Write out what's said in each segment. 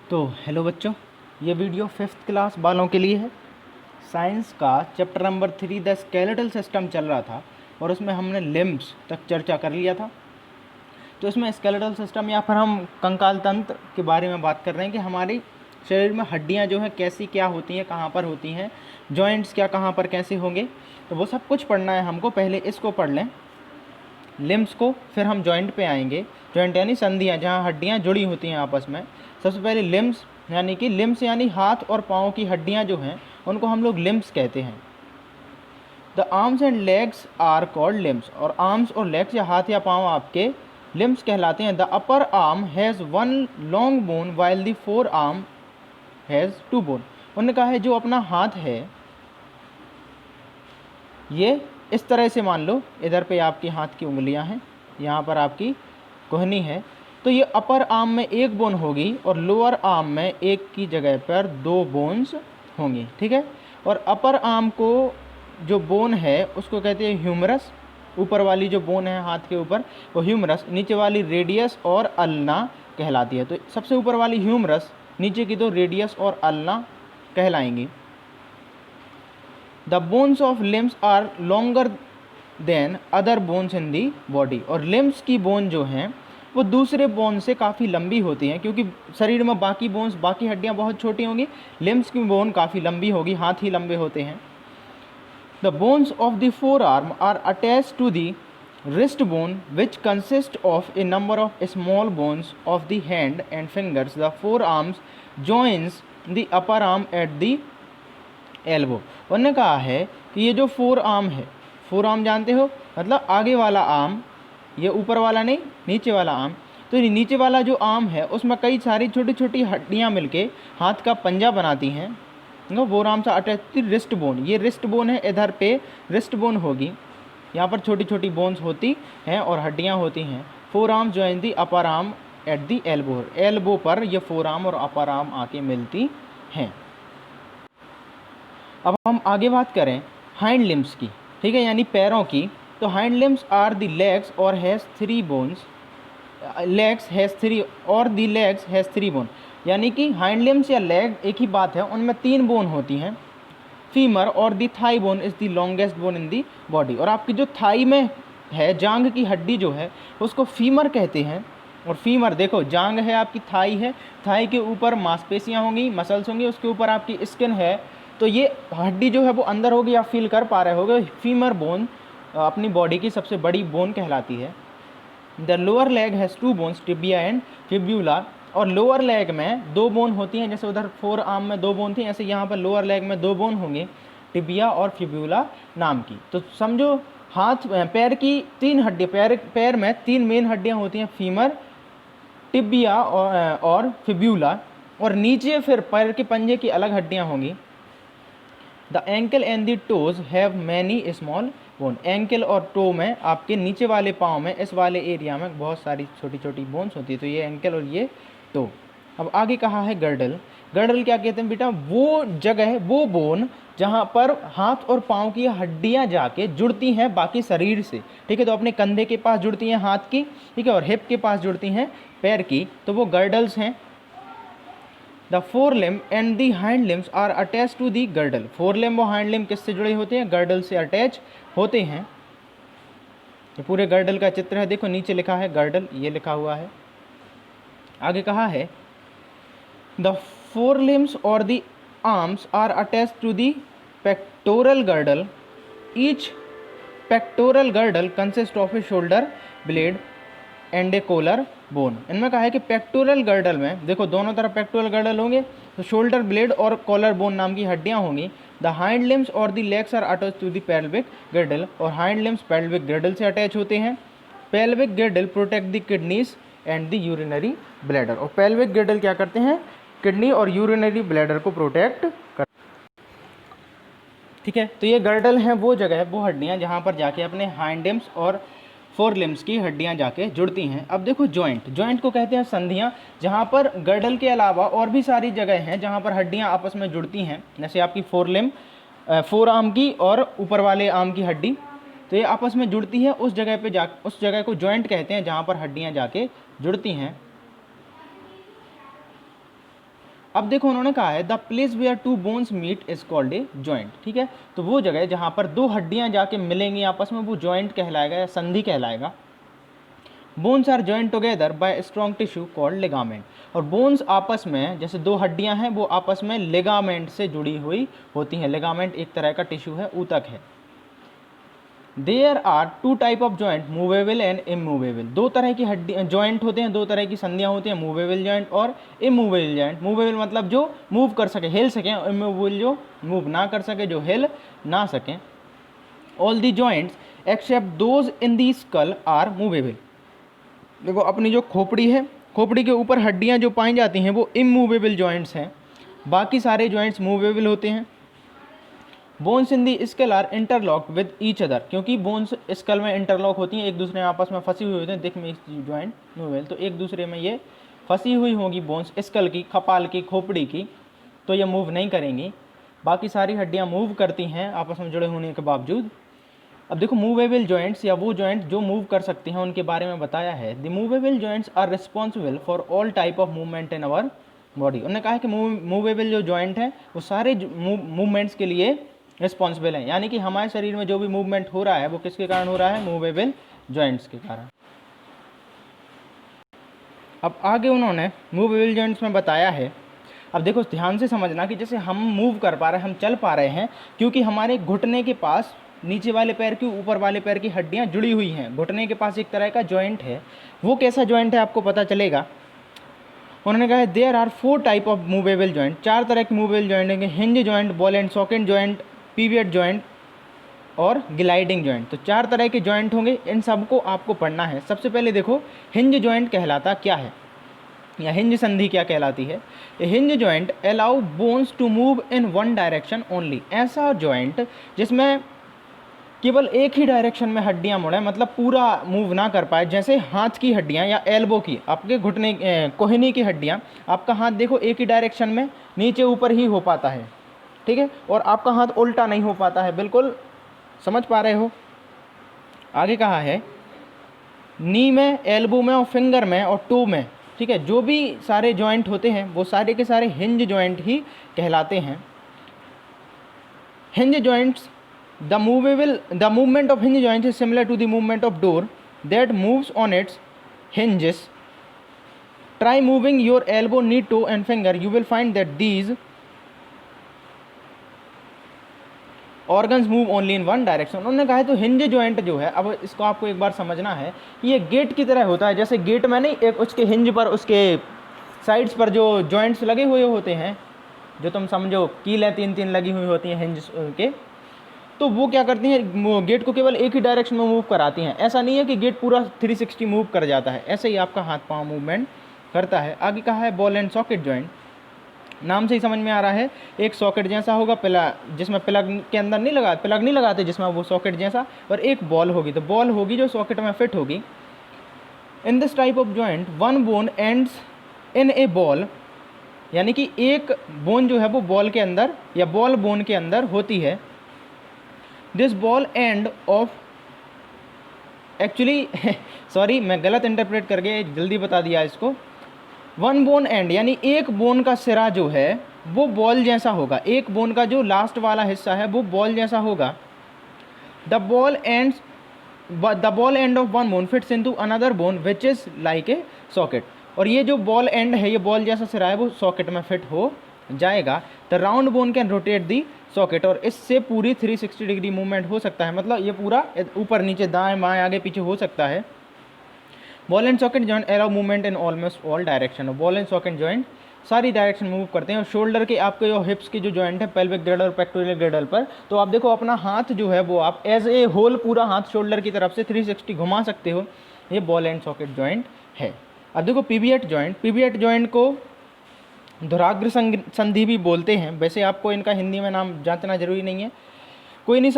तो हेलो बच्चों, ये वीडियो 5th क्लास वालों के लिए है। साइंस का chapter number 3 the skeletal system चल रहा था और उसमें हमने लिम्ब्स तक चर्चा कर लिया था। तो इसमें स्केलेटल सिस्टम या फिर हम कंकाल तंत्र के बारे में बात कर रहे हैं कि हमारे शरीर में हड्डियां जो हैं कैसी क्या होती हैं, कहाँ पर होती हैं, जॉइंट्स क्या कहाँ पर कैसे होंगे, तो वो सब कुछ पढ़ना है हमको। पहले इसको पढ़ लें, लिम्स को, फिर हम जॉइंट पे आएंगे। जॉइंट यानी संधियाँ जहाँ हड्डियाँ जुड़ी होती हैं आपस में। सबसे पहले लिम्स यानी हाथ और पाँव की हड्डियाँ जो हैं उनको हम लोग लिम्स कहते हैं। The arms and legs are called limbs, और आर्म्स और लेग्स या हाथ या पाँव आपके लिम्स कहलाते हैं। The upper arm has 1 long bone while the forearm has 2 bone. उन्होंने कहा है जो अपना हाथ है ये इस तरह से मान लो, इधर पे आपकी हाथ की उंगलियां हैं, यहाँ पर आपकी कोहनी है, तो ये अपर आर्म में 1 बोन होगी और लोअर आर्म में 1 की जगह पर 2 बोन्स होंगी, ठीक है। और अपर आर्म को जो बोन है उसको कहते हैं ह्यूमरस। ऊपर वाली जो बोन है हाथ के ऊपर वो ह्यूमरस, नीचे वाली रेडियस और अल्ना कहलाती है। तो सबसे ऊपर वाली ह्यूमरस, नीचे की तो रेडियस और अल्ना कहलाएंगी। The bones of limbs are longer than other bones in the body, और लिम्स की बोन जो हैं वो दूसरे बोन से काफ़ी लंबी होती हैं, क्योंकि शरीर में बाकी बोन्स, बाकी हड्डियाँ बहुत छोटी होंगी, लिम्स की बोन काफ़ी लंबी होगी, हाथ ही लंबे होते हैं। The bones of the forearm are attach to the wrist bone which consists of a number of small bones of the hand and fingers. The forearms joins the upper arm at the elbow. उन्होंने कहा है कि ये जो four arm है, four arm जानते हो मतलब आगे वाला आर्म, ये ऊपर वाला नहीं, नीचे वाला आर्म। तो ये नीचे वाला जो आर्म है उसमें कई सारी छोटी छोटी हड्डियाँ मिलके हाथ का पंजा बनाती हैं। फोर आर्म से अटैच रिस्ट बोन, ये रिस्ट बोन है, इधर पे रिस्ट बोन होगी, यहाँ पर छोटी छोटी बोन्स होती हैं और हड्डियाँ होती हैं। Four arm join the upper arm at the elbow, elbow पर ये फोर आर्म और अपर आर्म आके मिलती हैं। अब हम आगे बात करें हाइंड लिम्स की, ठीक है, यानी पैरों की। तो hind limbs are the legs और हैज़ 3 बोन्स, लेग्स हैज़ 3 और दी लेग्स हैज़ 3 बोन, यानी कि हाइंड लिम्स या लेग एक ही बात है, उनमें 3 बोन होती हैं। फीमर और the thigh bone is the longest bone in the body, और आपकी जो थाई में है, जांग की हड्डी जो है उसको फीमर कहते हैं। और फीमर देखो, जांग है आपकी, थाई है, थाई के ऊपर मांसपेशियाँ होंगी, मसल्स होंगी, उसके ऊपर आपकी स्किन है, तो ये हड्डी जो है वो अंदर होगी, आप फील कर पा रहे होगे। फीमर बोन अपनी बॉडी की सबसे बड़ी बोन कहलाती है। The lower leg has 2 bones, tibia and fibula, और लोअर लेग में 2 बोन होती हैं, जैसे उधर फोर आर्म में 2 बोन थी, ऐसे यहाँ पर लोअर लेग में 2 बोन होंगे, टिबिया और फिब्यूला नाम की। तो समझो हाथ पैर की 3 हड्डियाँ, पैर में 3 मेन हड्डियाँ होती हैं, फीमर, टिबिया और फिब्यूला, और नीचे फिर पैर के पंजे की अलग हड्डियाँ होंगी। The ankle and the toes have many small bone, ankle और टो में आपके नीचे वाले पाँव में, इस वाले एरिया में बहुत सारी छोटी छोटी बोन्स होती है, तो ये एंकल और ये टो। अब आगे कहा है गर्डल। गर्डल क्या कहते हैं बेटा, वो जगह, वो बोन जहाँ पर हाथ और पाँव की हड्डियाँ जाके जुड़ती हैं बाकी शरीर से, ठीक है। तो अपने कंधे के पास जुड़ती हैं हाथ की, ठीक है, और हिप के पास जुड़ती हैं पैर की, तो वो गर्डल्स हैं। The forelimb and the hind limbs are attach to the girdle, forelimb और हाइंड लिम्ब किससे जुड़े होते हैं, गर्डल से अटैच होते हैं। ये पूरे गर्डल का चित्र है, देखो नीचे लिखा है गर्डल, ये लिखा हुआ है। आगे कहा है द फोर लिम्स और the arms are attach to the pectoral girdle, each pectoral girdle consist of a shoulder blade and a collar bone. इनमें कहा है कि पेक्टोरल गर्डल में देखो दोनों तरफ पेक्टोरल गर्डल होंगे, तो शोल्डर ब्लेड और कॉलर बोन नाम की हड्डियां होंगी। द हाइंड लिम्स और the legs are attach to the pelvic girdle, और हाइंड लिम्स पेल्विक गर्डल से अटैच होते हैं। Pelvic girdle protect the kidneys and the urinary bladder, और पेल्विक गर्डल क्या करते हैं, किडनी और यूरिनरी ब्लैडर को प्रोटेक्ट कर, ठीक है। तो ये गर्डल है वो जगह है, वो हड्डियाँ जहाँ पर जाके अपने हाइंड लिम्स और फोर लिम्स की हड्डियां जाके जुड़ती हैं। अब देखो जॉइंट, जॉइंट को कहते हैं संधियां, जहां पर गर्डल के अलावा और भी सारी जगह हैं जहां पर हड्डियां आपस में जुड़ती हैं, जैसे आपकी फोर आर्म की और ऊपर वाले आर्म की हड्डी, तो ये आपस में जुड़ती है, उस जगह पे उस जगह को जॉइंट कहते हैं जहां पर हड्डियां जाके जुड़ती हैं। अब देखो उन्होंने कहा है the place where two bones meet is called a joint, ठीक है। तो वो जगह जहाँ पर दो हड्डियाँ जाके मिलेंगी आपस में वो जॉइंट कहलाएगा या संधि कहलाएगा। Bones are joint together by strong tissue called ligament, और बोन्स आपस में जैसे दो हड्डियां हैं वो आपस में लिगामेंट से जुड़ी हुई होती हैं। लिगामेंट एक तरह का टिश्यू है, ऊतक है। There are two type of joint, movable and immovable. दो तरह की हड्डी जॉइंट होते हैं, दो तरह की संधियां होती हैं, मूवेबल जॉइंट और इमूवेबल जॉइंट। मूवेबल मतलब जो मूव कर सके, हिल सकें, और इमूवेबल जो मूव ना कर सके, जो हिल ना सकें। All the joints except those in the skull are movable. देखो अपनी जो खोपड़ी है, खोपड़ी के ऊपर हड्डियां जो पाई जाती हैं वो इमूवेबल जॉइंट्स हैं, बाकी सारे जॉइंट्स मूवेबल होते हैं। Bones in the skull are interlock with each other, क्योंकि बोन्स स्कल में इंटरलॉक होती हैं, एक दूसरे में आपस में फंसी हुई होती हैं। देख में जॉइंट मूवेबल, तो एक दूसरे में ये फंसी हुई होंगी बोन्स, स्कल की, कपाल की, खोपड़ी की, तो ये मूव नहीं करेंगी। बाकी सारी हड्डियाँ मूव करती हैं आपस में जुड़े होने के बावजूद। अब देखो मूवेबल जॉइंट्स या वो जॉइंट जो मूव कर सकती हैं उनके बारे में बताया है। The movable joints are responsible for all type of movement in our body. उन्होंने कहा है कि मूवेबल जो जॉइंट है वो सारे मूवमेंट्स के लिए रिस्पॉन्सिबल हैं, यानी कि हमारे शरीर में जो भी मूवमेंट हो रहा है वो किसके कारण हो रहा है, मूवेबल जॉइंट्स के कारण। अब आगे उन्होंने मूवेबल जॉइंट्स में बताया है, अब देखो ध्यान से समझना कि जैसे हम मूव कर पा रहे हैं, हम चल पा रहे हैं, क्योंकि हमारे घुटने के पास नीचे वाले पैर की ऊपर वाले पैर की हड्डियां जुड़ी हुई हैं। घुटने के पास एक तरह का जॉइंट है, वो कैसा जॉइंट है आपको पता चलेगा। उन्होंने कहा है there are 4 type of movable joint, 4 तरह के मूवेबल जॉइंट हैं, hinge joint, ball and socket joint, pivot joint और ग्लाइडिंग जॉइंट। तो 4 तरह के जॉइंट होंगे, इन सबको आपको पढ़ना है। सबसे पहले देखो हिंज जॉइंट कहलाता क्या है, या हिंज संधि क्या कहलाती है। Hinge joint allow bones to move in one direction only, ऐसा जॉइंट जिसमें केवल एक ही डायरेक्शन में हड्डियां मुड़ें, मतलब पूरा मूव ना कर पाए। जैसे हाथ की हड्डियां या एल्बो की, आपके घुटने कोहनी की हड्डियां, आपका हाथ देखो एक ही डायरेक्शन में नीचे ऊपर ही हो पाता है, ठीक है, और आपका हाथ उल्टा नहीं हो पाता है। बिल्कुल समझ पा रहे हो। आगे कहा है नी में, एल्बो में और फिंगर में और टो में, ठीक है, जो भी सारे जॉइंट होते हैं वो सारे के सारे हिंज जॉइंट ही कहलाते हैं। Hinge joints the movement of hinge joint is similar to the movement of door that moves on its hinges. Try moving your elbow, knee, toe and finger, you will find that these organs move only in one direction. उन्होंने कहा है तो hinge joint जो है, अब इसको आपको एक बार समझना है, ये गेट की तरह होता है। जैसे गेट में नहीं, एक उसके हिंज पर, उसके साइड्स पर जो जॉइंट्स लगे हुए होते हैं, जो तुम समझो कीलें 3-3 लगी हुई होती हैं हिंज के, तो वो क्या करती हैं, गेट को केवल एक ही डायरेक्शन में मूव कराती हैं। ऐसा नहीं है कि गेट पूरा 360 मूव कर जाता है, ऐसे ही आपका हाथ पांव मूवमेंट करता है। आगे कहा है बॉल एंड सॉकेट जॉइंट, नाम से ही समझ में आ रहा है, एक सॉकेट जैसा होगा, जिसमें प्लग के अंदर नहीं लगा, प्लग नहीं लगाते जिसमें, वो सॉकेट जैसा, और एक बॉल होगी, तो बॉल होगी जो सॉकेट में फिट होगी। In this type of joint one bone ends in A ball, यानी कि एक बोन जो है वो बॉल के अंदर या बॉल बोन के अंदर होती है। This ball end of, actually sorry मैं गलत इंटरप्रेट करके जल्दी बता दिया इसको। वन बोन एंड यानी एक बोन का सिरा जो है वो बॉल जैसा होगा, एक बोन का जो लास्ट वाला हिस्सा है वो बॉल जैसा होगा। The ball end of one bone fits into another bone which is like a socket, और ये जो बॉल एंड है, ये बॉल जैसा सिरा है, वो सॉकेट में फिट हो जाएगा। The round bone can rotate the socket, और इससे पूरी 360 डिग्री मूवमेंट हो सकता है, मतलब ये पूरा ऊपर नीचे दाएं बाएं आगे पीछे हो सकता है। Ball and socket joint allow movement in almost all direction, ball and socket joint सारी डायरेक्शन मूव करते हैं। और शोल्डर के आपके जो हिप्स की जो जॉइंट है, पेल्विक ग्रेडल और पेक्टोरियल ग्रेडल पर, तो आप देखो अपना हाथ जो है वो आप एज ए होल पूरा हाथ शोल्डर की तरफ से 360 घुमा सकते हो, ये बॉल एंड सॉकेट जॉइंट है। अब देखो पीवियट जॉइंट, पीवियट जॉइंट को धुराग्र संधि भी बोलते हैं। वैसे आपको इनका हिंदी में नाम जानना जरूरी नहीं है, कोई नहीं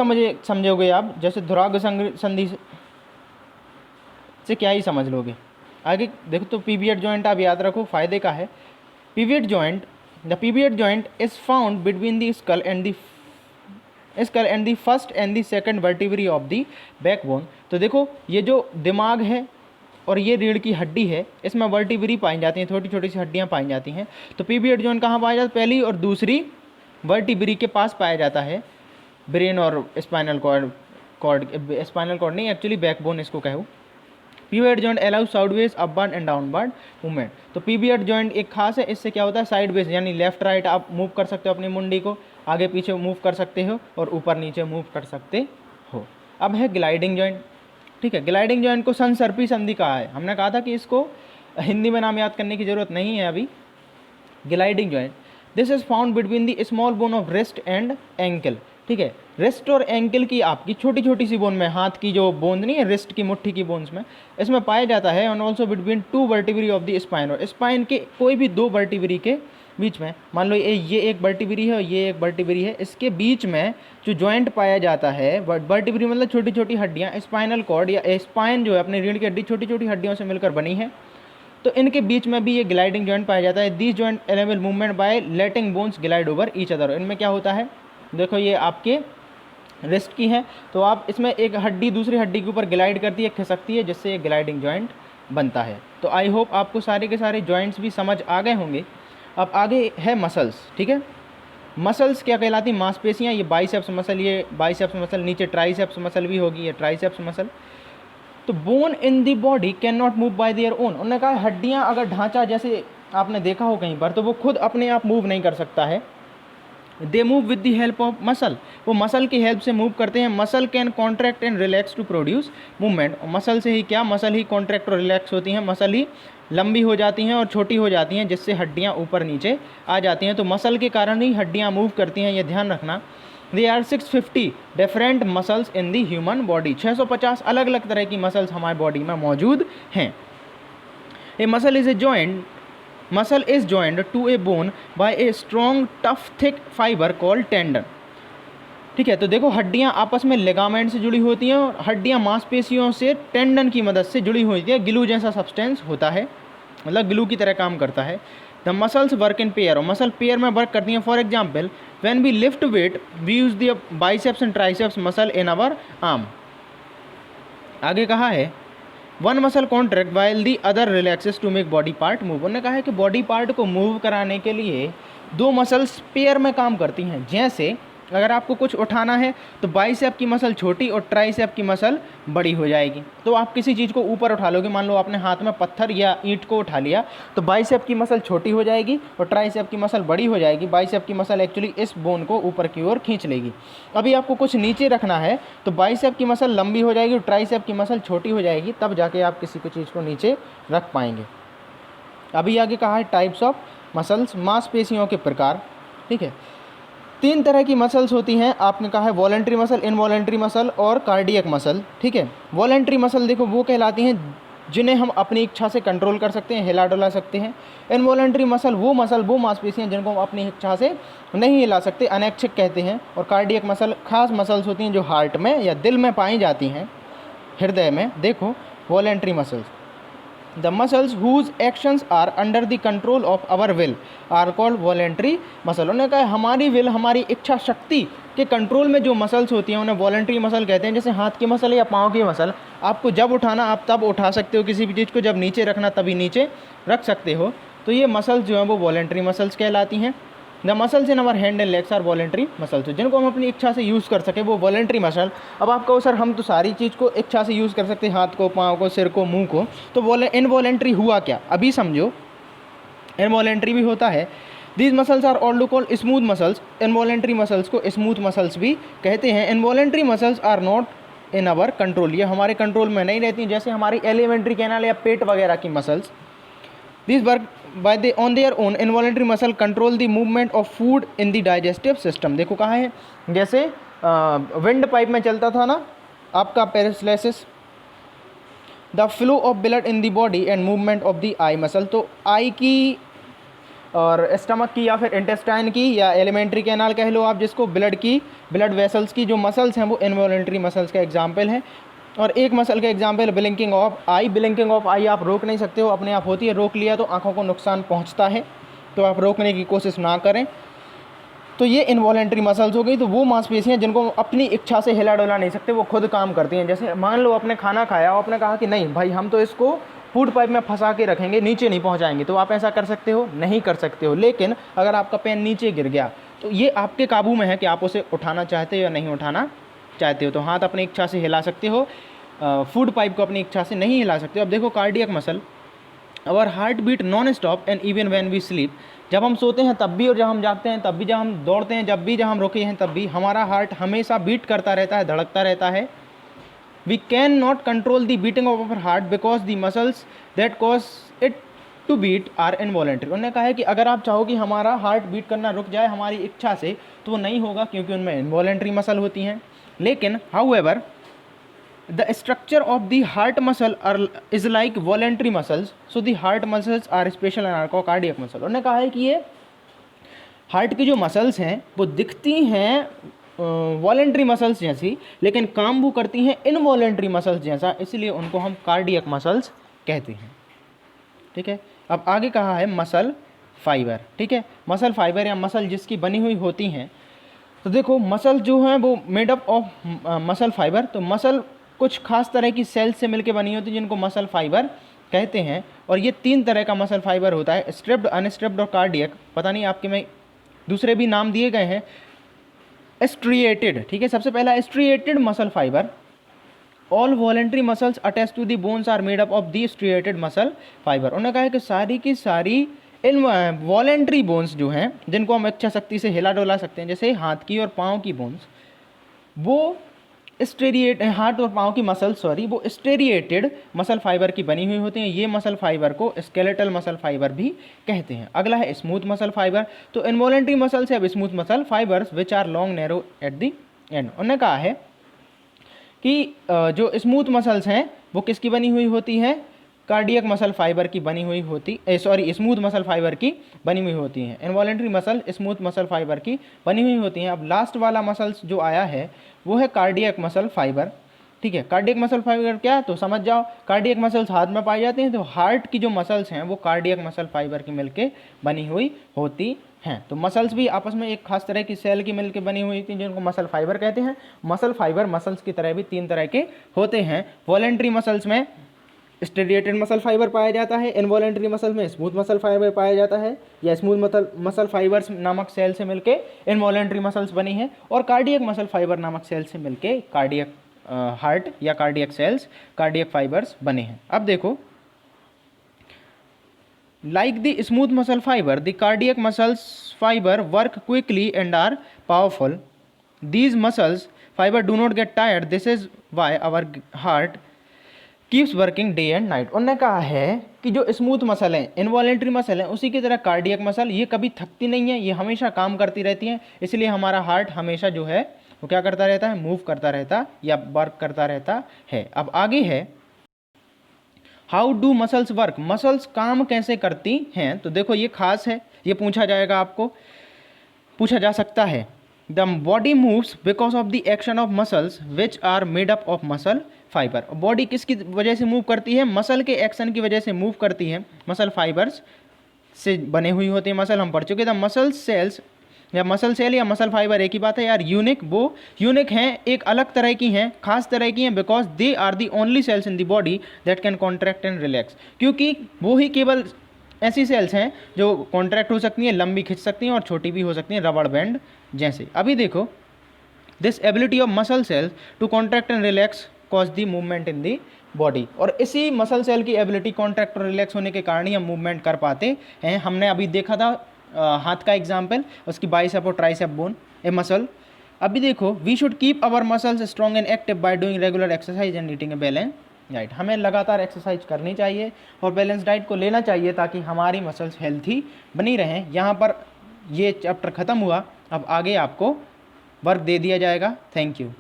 समझोगे आप, जैसे धुराग्र संधि से क्या ही समझ लोगे। आगे देखो तो पीवियट जॉइंट आप याद रखो, फायदे का है। Pivot joint, the pivot joint is found between the skull and the first and the second vertebrae of the backbone. तो देखो ये जो दिमाग है, और ये रीढ़ की हड्डी है, इसमें वर्टिब्री पाई जाती हैं, छोटी छोटी सी हड्डियाँ पाई जाती हैं। तो पीवियट जॉइंट कहाँ पाया जाता है? पहली और दूसरी वर्टिब्री के पास पाया जाता है, ब्रेन और स्पाइनल कॉर्ड नहीं, एक्चुअली बैकबोन इसको कहो। Pivot joint allows sideways upward and downward movement. तो पीवियट जॉइंट एक खास है, इससे क्या होता है? साइडवेज यानी लेफ्ट राइट आप मूव कर सकते हो, अपनी मुंडी को आगे पीछे मूव कर सकते हो और ऊपर नीचे मूव कर सकते हो। अब है ग्लाइडिंग जॉइंट, ठीक है। ग्लाइडिंग जॉइंट को संसर्पी संधि कहा है, हमने कहा था कि इसको हिंदी में नाम याद करने की जरूरत नहीं है अभी। Gliding joint, this is found between the small bone of wrist and ankle, ठीक है। रिस्ट और एंकल की आपकी छोटी छोटी सी बोन में, हाथ की जो बोन नहीं है, रिस्ट की मुट्ठी की बोन्स में, इसमें पाया जाता है। And also between two vertebrae of the spine, और स्पाइन के कोई भी दो वर्टिब्री के बीच में, मान लो ये एक वर्टिब्री है और ये एक वर्टिब्री है, इसके बीच में जो जॉइंट पाया जाता है, वर्टिब्री मतलब छोटी छोटी हड्डियाँ, स्पाइनल कॉर्ड या स्पाइन जो है अपनी रीढ़ की हड्डी छोटी छोटी हड्डियों से मिलकर बनी है, तो इनके बीच में भी ये ग्लाइडिंग जॉइंट पाया जाता है। This joint enable movement by letting bones glide over each other. इनमें क्या होता है? देखो ये आपके रिस्ट की है, तो आप इसमें एक हड्डी दूसरी हड्डी के ऊपर ग्लाइड करती है, खिसकती है, जिससे ये ग्लाइडिंग जॉइंट बनता है। तो आई होप आपको सारे के सारे जॉइंट्स भी समझ आ गए होंगे। अब आगे है मसल्स, ठीक है। मसल्स क्या कहलाती? मांसपेशियाँ। ये बाइसेप्स मसल, ये बाइसेप्स मसल, नीचे ट्राइसेप्स मसल भी होगी, ये ट्राइसेप्स मसल। तो bone in the body can not move by their own. उन्होंने कहा हड्डियाँ अगर ढांचा जैसे आपने देखा हो कहीं पर, तो वो खुद अपने आप मूव नहीं कर सकता है। They move with the help of muscle, वो मसल की हेल्प से मूव करते हैं। Muscle can contract and relax to produce movement. Muscle से ही क्या? मसल ही कॉन्ट्रैक्ट और रिलैक्स होती हैं, मसल ही लंबी हो जाती हैं और छोटी हो जाती हैं, जिससे हड्डियाँ ऊपर नीचे आ जाती हैं। तो मसल के कारण ही हड्डियाँ मूव करती हैं, ये ध्यान रखना। There are 650 different muscles in the human body. 650 अलग अलग तरह की मसल्स हमारी बॉडी में मौजूद हैं। A muscle is a joint, muscle is joined to a bone by a strong tough thick fibre called tendon, ठीक है। तो देखो हड्डियाँ आपस में लिगामेंट से जुड़ी होती हैं और हड्डियाँ मांसपेशियों से टेंडन की मदद से जुड़ी होती है। ग्लू जैसा सब्सटेंस होता है, मतलब ग्लू की तरह काम करता है। The muscles work in pair, और मसल पेयर में वर्क करती हैं। For example when we lift weight we use the biceps and triceps muscle in our arm. आगे कहा है one muscle contract while the other relaxes to make body part move. उन्होंने कहा है कि बॉडी पार्ट को मूव कराने के लिए दो मसल्स पेयर में काम करती हैं। जैसे अगर आपको कुछ उठाना है तो बाइसेप की मसल छोटी और ट्राइसेप की मसल बड़ी हो जाएगी। तो आप किसी चीज़ को ऊपर उठा लोगे, मान लो आपने हाथ में पत्थर या ईंट को उठा लिया, तो बाइसेप की मसल छोटी हो जाएगी और ट्राइसेप की मसल बड़ी हो जाएगी। बाइसेप की मसल एक्चुअली इस बोन को ऊपर की ओर खींच लेगी। अभी आपको कुछ नीचे रखना है तो बाइसेप की मसल लंबी हो जाएगी और ट्राइसेप की मसल छोटी हो जाएगी, तब जाके आप किसी को चीज़ को नीचे रख पाएंगे। अभी आगे कहा है टाइप्स ऑफ मसल्स, मांसपेशियों के प्रकार, ठीक है। 3 तरह की मसल्स होती हैं, आपने कहा है वॉलेंट्री मसल, इनवॉलेंट्री मसल और कार्डियक मसल, ठीक है। वॉलेंट्री मसल देखो वो कहलाती हैं जिन्हें हम अपनी इच्छा से कंट्रोल कर सकते हैं, हिला डुला सकते हैं। इनवॉलेंट्री मसल वो मांसपेशियां जिनको हम अपनी इच्छा से नहीं हिला सकते, अनैच्छिक कहते हैं। और कार्डियक मसल खास मसल्स होती हैं जो हार्ट में या दिल में पाई जाती हैं, हृदय में। देखो voluntary muscles, the muscles whose actions are under the control of our will are called voluntary muscle. उन्होंने कहा हमारी विल, हमारी इच्छा शक्ति के कंट्रोल में जो मसल्स होती हैं उन्हें वॉलेंट्री मसल कहते हैं। जैसे हाथ की मसल या पाँव की मसल, आपको जब उठाना आप तब उठा सकते हो किसी भी चीज़ को, जब नीचे रखना तभी नीचे रख सकते हो। तो ये मसल्स जो हैं वो वॉलेंट्री मसल्स कहलाती हैं। The muscles in our hand and legs are voluntary muscles, जिनको हम अपनी इच्छा से यूज़ कर सके वो वॉलेंट्री मसल। अब आप कहो सर हम तो सारी चीज़ को इच्छा से यूज़ कर सकते हैं, हाथ को, पाँव को, सिर को, मुंह को, तो इनवॉलेंट्री हुआ क्या? अभी समझो, इनवॉलेंट्री भी होता है। These muscles are also called smooth muscles. Involuntary muscles को स्मूथ मसल्स भी कहते हैं। Involuntary muscles are not in our control, ये हमारे कंट्रोल में नहीं रहती, जैसे हमारी एलिमेंट्री कैनाल या पेट वगैरह की muscles. These work on their own. Involuntary muscle control the movement of food in the digestive system. देखो कहाँ है, जैसे विंड पाइप में चलता था ना आपका peristalsis, the flow of blood in the body and movement of the I muscle. तो आई की और स्टमक की या फिर इंटेस्टाइन की या एलिमेंट्री कैनाल कह लो आप जिसको, ब्लड वेसल्स की जो मसल्स हैं वो इनवॉलेंट्री मसल्स का एग्जाम्पल है। और एक मसल का example blinking of eye. Blinking of eye आप रोक नहीं सकते हो, अपने आप होती है, रोक लिया तो आंखों को नुकसान पहुंचता है, तो आप रोकने की कोशिश ना करें। तो ये इनवॉलेंट्री मसल्स हो गई। तो वो मांसपेशियां जिनको अपनी इच्छा से हिला डुला नहीं सकते, वो खुद काम करती हैं। जैसे मान लो आपने खाना खाया और आपने कहा कि नहीं भाई हम तो इसको फूड पाइप में फंसा के रखेंगे, नीचे नहीं पहुंचाएंगे। तो आप ऐसा कर सकते हो? नहीं कर सकते हो। लेकिन अगर आपका पेन नीचे गिर गया तो ये आपके काबू में है कि आप उसे उठाना चाहते हो या नहीं उठाना चाहते हो। तो हाथ अपनी इच्छा से हिला सकते हो, फूड पाइप को अपनी इच्छा से नहीं हिला सकते हो। अब देखो cardiac muscle, our heart beat non stop and even when we sleep. जब हम सोते हैं तब भी और जब हम जागते हैं तब भी, जब हम दौड़ते हैं जब भी, जब हम रुके हैं तब भी, हमारा हार्ट हमेशा बीट करता रहता है, धड़कता रहता है। We can not control the beating of our heart because the muscles that cause it to beat are involuntary. उन्होंने कहा है कि अगर आप चाहो कि हमारा हार्ट बीट करना रुक जाए हमारी इच्छा से, तो वो नहीं होगा, क्योंकि उनमें इनवॉलेंट्री मसल होती हैं। लेकिन however the structure of the heart muscle is like voluntary muscles, so the heart muscles are special and are cardiac muscle। उन्होंने कहा है कि ये हार्ट की जो मसल्स हैं वो दिखती हैं वॉलेंट्री मसल्स जैसी, लेकिन काम वो करती हैं इनवॉलेंट्री मसल्स जैसा, इसलिए उनको हम कार्डियक मसल्स कहते हैं। ठीक है, अब आगे कहा है मसल फाइबर। ठीक है, मसल फाइबर या मसल जिसकी बनी हुई होती हैं। तो देखो मसल जो है वो made up of muscle fibre. तो मसल कुछ खास तरह की सेल्स से मिलकर बनी होती है जिनको मसल फाइबर कहते हैं। और ये 3 तरह का मसल फाइबर होता है, स्ट्रिप्ड, अनस्ट्रिप्ड और कार्डियक। पता नहीं आपके में दूसरे भी नाम दिए गए हैं। स्ट्रिएटेड, ठीक है, सबसे पहला striated muscle fibre. All voluntary muscles attach to the bones are made up of the striated muscle fibre. उन्होंने कहा है कि सारी की सारी इन वॉलेंट्री बोन्स जो हैं जिनको हम इच्छा शक्ति से हिला डोला सकते हैं, जैसे हाथ की और पाँव की बोन्स, वो हाथ और पाँव की मसल वो स्टेरिएटेड मसल फाइबर की बनी हुई होती हैं। ये मसल फाइबर को स्केलेटल मसल फाइबर भी कहते हैं। अगला है स्मूथ मसल फाइबर। तो इनवॉलेंट्री मसल से अब smooth muscle fibres which are long narrow at the end. उन्होंने कहा है कि जो स्मूथ मसल्स हैं वो किसकी बनी हुई होती हैं? कार्डियक मसल फाइबर की बनी हुई होती, स्मूथ मसल फाइबर की बनी हुई होती हैं। Involuntary muscle smooth muscle fibre की बनी हुई होती हैं। अब लास्ट वाला मसल्स जो आया है वो है कार्डियक मसल फाइबर। ठीक है, कार्डियक मसल फाइबर क्या, तो समझ जाओ। कार्डियक मसल्स हाथ में पाई जाती हैं, तो हार्ट की जो मसल्स हैं वो कार्डियक मसल फाइबर की मिलके बनी हुई होती हैं। तो मसल्स भी आपस में एक खास तरह की सेल की मिलके बनी हुई थी जिनको मसल फाइबर कहते हैं। मसल फाइबर मसल्स की तरह भी 3 तरह के होते हैं। वॉलेंट्री मसल्स में स्टेरिएटेड मसल फाइबर पाया जाता है, इनवॉलेंट्री मसल में स्मूथ मसल फाइबर पाया जाता है, या स्मूथ मसल फाइबर्स नामक सेल से मिलके इनवॉलेंट्री मसल्स बनी हैं, और कार्डियक मसल फाइबर नामक सेल से मिलके कार्डियक हार्ट या कार्डियक सेल्स, कार्डियक फाइबर्स बने हैं। अब देखो, like the smooth muscle fiber, the cardiac muscles fiber work quickly and are powerful. These muscles fiber do not get tired. This is why our heart keeps working day and night. उन्होंने कहा है कि जो smooth muscle हैं, involuntary muscle हैं, उसी की तरह कार्डियक मसल ये कभी थकती नहीं है, ये हमेशा काम करती रहती हैं। इसलिए हमारा हार्ट हमेशा जो है वो क्या करता रहता है? मूव करता रहता या वर्क करता रहता है। अब आगे है how do muscles work, muscles काम कैसे करती हैं। तो देखो ये खास है, ये पूछा जाएगा, आपको पूछा जा सकता है। The body moves because of the action of muscles which are made up of muscle fibre. Body किसकी वजह से मूव करती है? मसल के एक्शन की वजह से मूव करती है। मसल फाइबर्स से बने हुई होती है। मसल हम पढ़ चुके थे। मसल सेल्स या मसल सेल या मसल फाइबर एक ही बात है यार। यूनिक, वो यूनिक हैं, एक अलग तरह की हैं, खास तरह की हैं, because they are the only cells in the body that can contract and relax. क्योंकि वो ही केवल ऐसी सेल्स हैं जो कॉन्ट्रैक्ट हो सकती हैं, लंबी खिंच सकती हैं और छोटी भी हो सकती हैं, रबड़ बैंड जैसे। अभी देखो, this ability of muscle cells to contract and relax cause the movement in the body. और इसी मसल सेल की एबिलिटी कॉन्ट्रैक्ट और रिलैक्स होने के कारण ही हम मूवमेंट कर पाते हैं। हमने अभी देखा था हाथ का एग्जाम्पल, उसकी बाइसेप और ट्राइसेप बोन ए मसल। अभी देखो, we should keep our muscles strong and active by doing regular exercise and eating a balance diet. हमें लगातार एक्सरसाइज करनी चाहिए और बैलेंस डाइट को लेना चाहिए ताकि हमारी मसल्स हेल्थी बनी रहें। यहाँ पर ये चैप्टर ख़त्म हुआ। अब आगे आपको वर्क दे दिया जाएगा। Thank you.